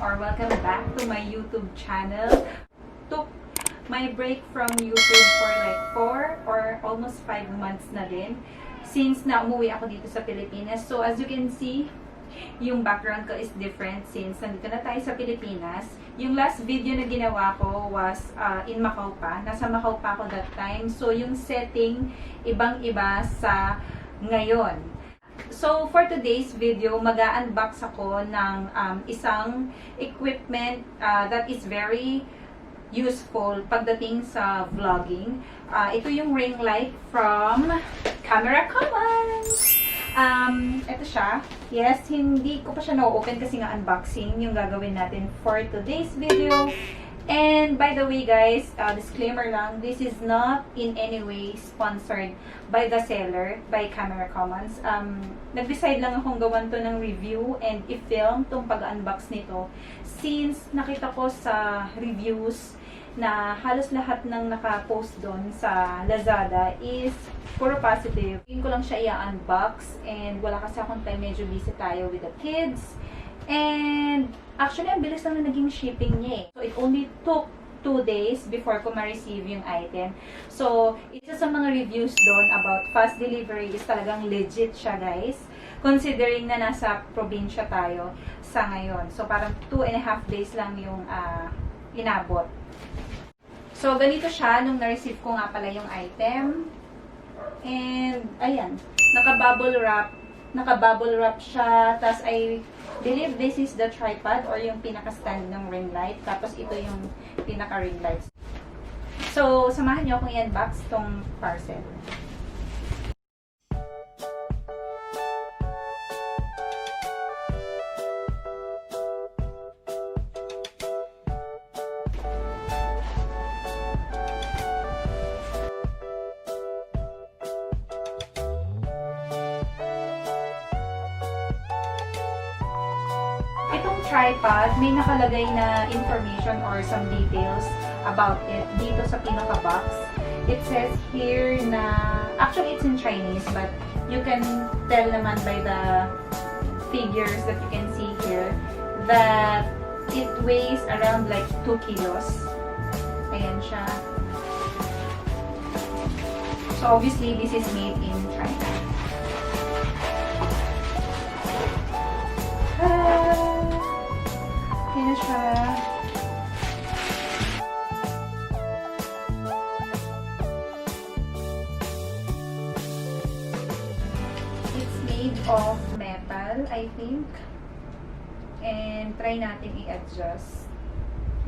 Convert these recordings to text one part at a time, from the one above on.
or welcome back to my YouTube channel. Took my break from YouTube for like 4 or almost 5 months na din since na umuwi ako dito sa Pilipinas. So as you can see, yung background ko is different since nandito na tayo sa Pilipinas. Yung last video na ginawa ko was in Macau pa. Nasa Macau pa ako that time. So yung setting, ibang-iba sa ngayon. So, for today's video, mag-unbox ako ng isang equipment that is very useful pagdating sa vlogging. Ito yung ring light from Camera Commons. Ito siya. Yes, hindi ko pa siya na-open kasi nga unboxing yung gagawin natin for today's video. And by the way guys, disclaimer lang, this is not in any way sponsored by the seller, by Camera Commons. Nag-decide lang akong gawan to ng review and i-film tong pag-unbox nito since nakita ko sa reviews na halos lahat ng naka-post doon sa Lazada is puro positive. Hindi ko lang siya i-unbox and wala kasi akong time, medyo busy tayo with the kids. And actually, ang bilis lang na naging shipping niya eh. So, it only took 2 days before ko ma-receive yung item. So, isa sa mga reviews doon about fast delivery is talagang legit siya, guys. Considering na nasa probinsya tayo sa ngayon. So, parang 2.5 days lang yung inabot. So, ganito siya nung na-receive ko nga pala yung item. And, ayan. Naka-bubble wrap siya. Tapos, I believe this is the tripod or yung pinaka-stand ng ring light. Tapos, ito yung pinaka-ring light. So, samahan niyo akong i-unbox tong parcel. Itong tripod, may nakalagay na information or some details about it dito sa pinaka-box. It says here na, actually it's in Chinese, but you can tell naman by the figures that you can see here that it weighs around like 2 kilos. Ayan siya. So obviously, this is made in China. Ayan siya. It's made of metal, I think. And try natin i-adjust.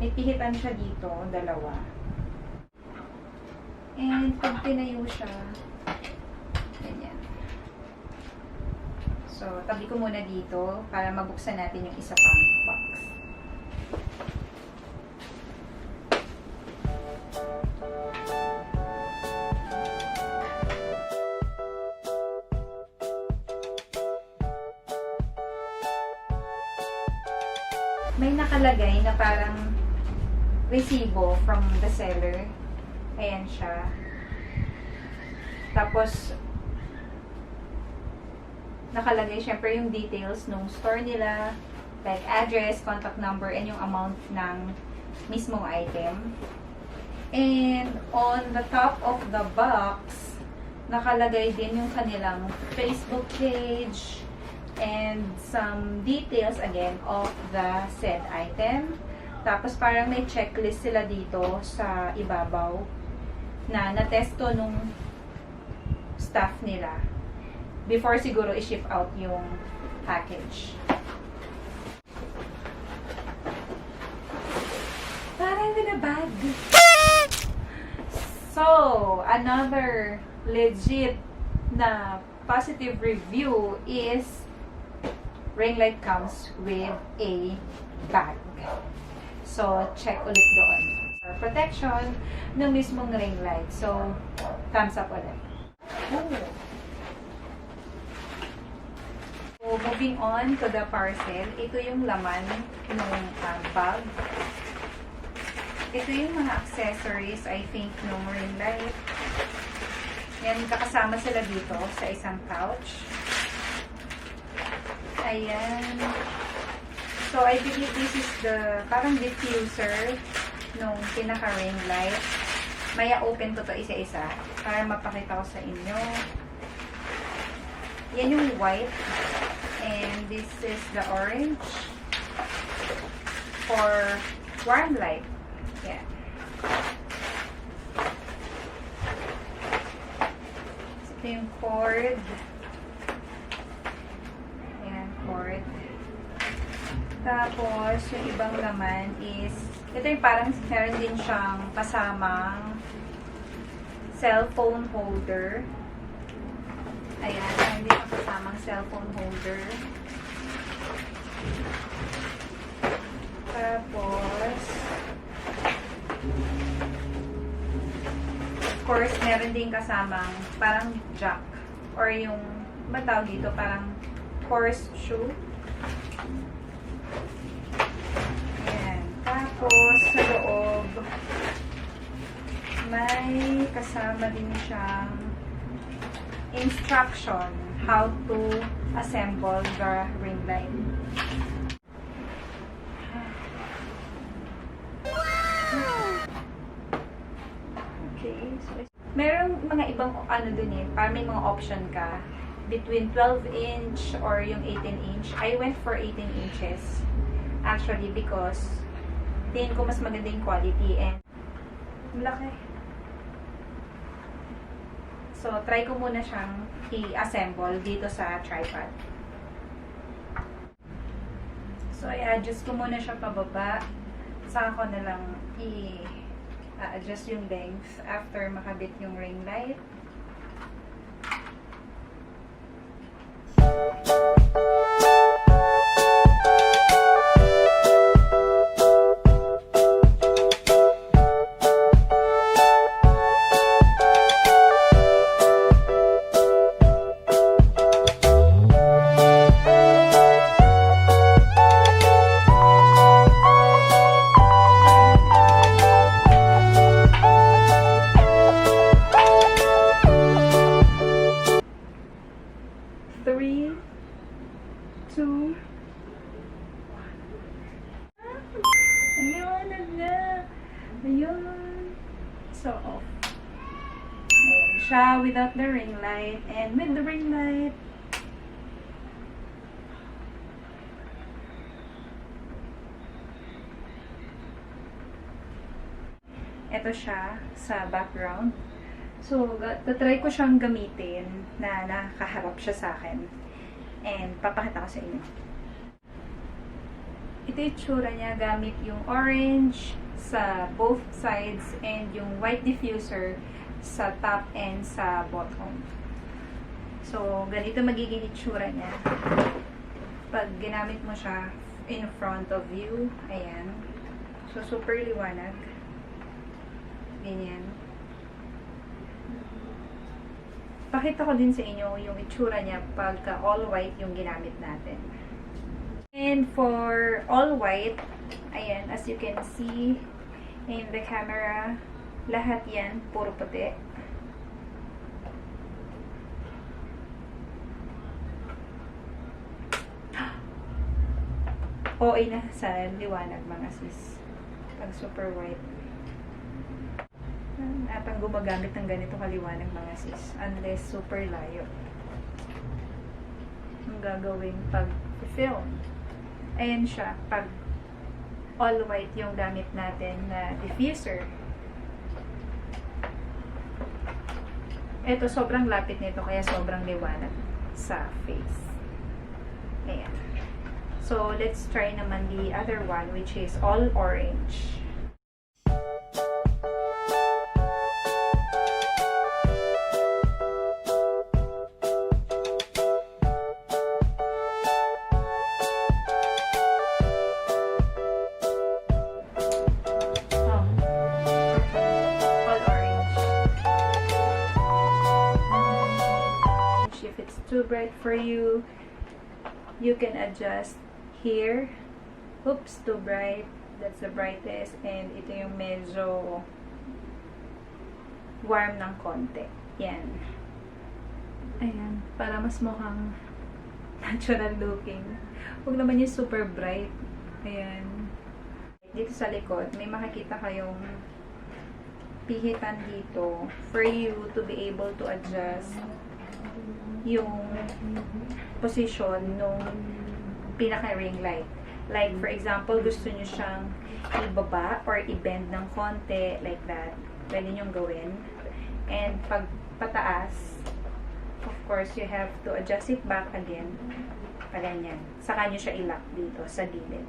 May pihitan siya dito, dalawa. And pag tinayo siya, ganyan. So, tabi ko muna dito para mabuksan natin yung isa pang box. May nakalagay na parang resibo from the seller. Ayan siya. Tapos, nakalagay syempre yung details ng store nila, like address, contact number, and yung amount ng mismong item. And on the top of the box, nakalagay din yung kanilang Facebook page and some details again of the said item. Tapos parang may checklist sila dito sa ibabaw na natesto nung staff nila before siguro i-ship out yung package. Parang with a bag. So, another legit na positive review is ring light comes with a bag. So, check ulit doon. For protection ng mismong ring light. So, thumbs up ulit. Ooh. So, moving on to the parcel. Ito yung laman ng bag. Ito yung mga accessories, I think, ng ring light. Yan, kakasama sila dito sa isang pouch. Ayan. So, So, I believe this is the parang diffuser nung pinaka-ring light. Maya open ko to isa-isa para mapakita ko sa inyo. Yan yung white. And this is the orange for warm light. Yan. Ito yung cord. Ayan, cord. Tapos, yung ibang naman is, ito yung parang meron din siyang kasamang cellphone holder. Ayan, meron din siyang kasamang cellphone holder. Tapos, of course, meron din kasamang parang jack or yung, ba tawag dito, parang horseshoe. Ayan. Tapos, sa loob, may kasama din siyang instruction how to assemble the ring light. Okay. So, merong mga ibang ano dun eh, parang may mga option ka between 12 inch or yung 18 inch. I went for 18 inches actually because tingin ko mas maganda yung quality and malaki. So, try ko muna siyang i-assemble dito sa tripod. So, i-adjust ko muna siya pababa. Saka ko na lang i-adjust yung length after makabit yung ring light. So, off. Ayan siya without the ring light. And with the ring light, ito siya sa background. So, tatry ko siyang gamitin na nakaharap siya sa akin. And papakita ko sa inyo. Ito yung tsura niya gamit yung orange sa both sides and yung white diffuser sa top and sa bottom. So, ganito magiging itsura niya pag ginamit mo siya in front of you. Ayan. So, super liwanag. Ganyan. Pakita ko din sa inyo yung itsura niya pagka all white yung ginamit natin. And for all white, ayan, as you can see in the camera, lahat yan, puro puti. OA na sa liwanag mga sis. Pag super white. Atang gumagamit ng ganito kaliwanag mga sis. Unless super layo. Ang gagawin pag film. Ayan siya, pag all white yung gamit natin na diffuser. Ito, sobrang lapit nito, kaya sobrang liwanag sa face. Ayan. So, let's try naman the other one, which is all orange. Too bright for you, you can adjust here. Oops, too bright. That's the brightest. And ito yung medyo warm ng konti. Yan. Ayan. Para mas mukhang natural looking. Huwag naman yung super bright. Ayan. Dito sa likod, may makikita kayong pihitan dito for you to be able to adjust yung position nung pinaka ring light. Like, for example, gusto nyo siyang ibaba or i-bend ng konti, like that. Pwede nyo gawin. And pag pataas, of course, you have to adjust it back again. Ganyan. Saka nyo siya i-lock dito sa gilid.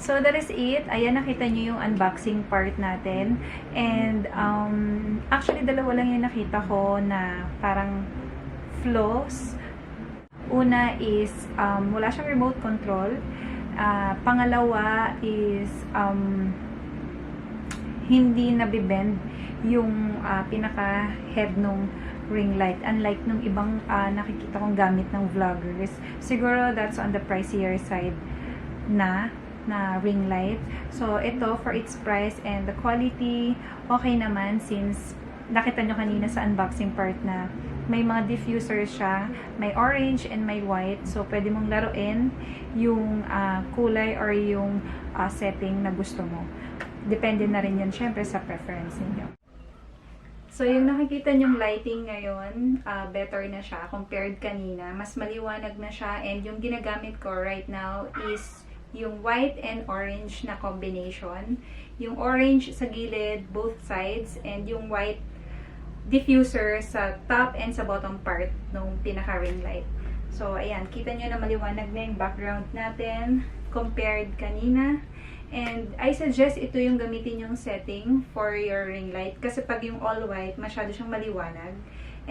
So, that is it. Ayan, nakita nyo yung unboxing part natin. And, actually, dalawa lang yung nakita ko na parang flaws. Una is, wala siyang remote control. Pangalawa is, hindi nabibend yung pinaka-head nung ring light. Unlike nung ibang nakikita kong gamit ng vloggers. Siguro, that's on the pricier side na ring light. So, ito, for its price and the quality, okay naman since nakita nyo kanina sa unboxing part na may mga diffuser siya, may orange and may white. So, pwede mong laruin yung kulay or yung setting na gusto mo. Depende na rin yan, syempre, sa preference niyo. So, yung nakikita nyong lighting ngayon, better na siya compared kanina. Mas maliwanag na siya and yung ginagamit ko right now is yung white and orange na combination. Yung orange sa gilid, both sides, and yung white diffuser sa top and sa bottom part ng pinaka-ring light. So, ayan, kita nyo na maliwanag na yung background natin compared kanina. And I suggest ito yung gamitin yung setting for your ring light. Kasi pag yung all white, masyado siyang maliwanag.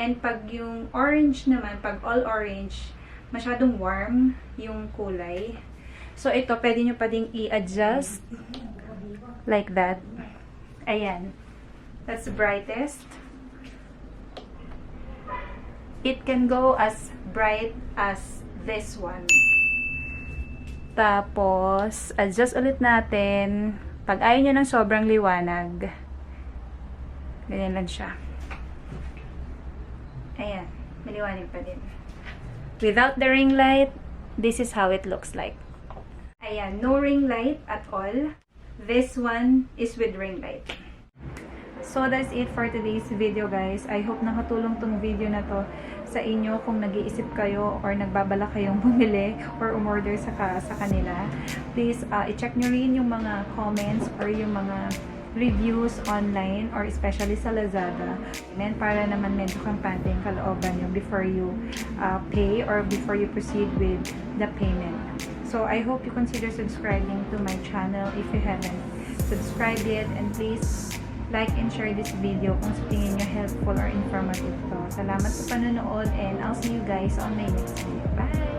And pag yung orange naman, pag all orange, masyadong warm yung kulay. So, ito, pwede nyo pa ding i-adjust like that. Ayan. That's the brightest. It can go as bright as this one. Tapos, adjust ulit natin. Pag ayaw nyo ng sobrang liwanag, ganyan lang siya. Ayan. Maliwanag pa din. Without the ring light, this is how it looks like. Ayan, no ring light at all. This one is with ring light. So, that's it for today's video, guys. I hope nakatulong tong video na to sa inyo kung nag-iisip kayo or nagbabala kayong bumili or umorder sa kanila. Please, i-check nyo rin yung mga comments or yung mga reviews online or especially sa Lazada. And para naman medyo kampante yung kalooban nyo before you pay or before you proceed with the payment. So, I hope you consider subscribing to my channel if you haven't subscribed yet. And please, like and share this video kung sa tingin nyo helpful or informative to. Salamat sa panonood and I'll see you guys on my next video. Bye!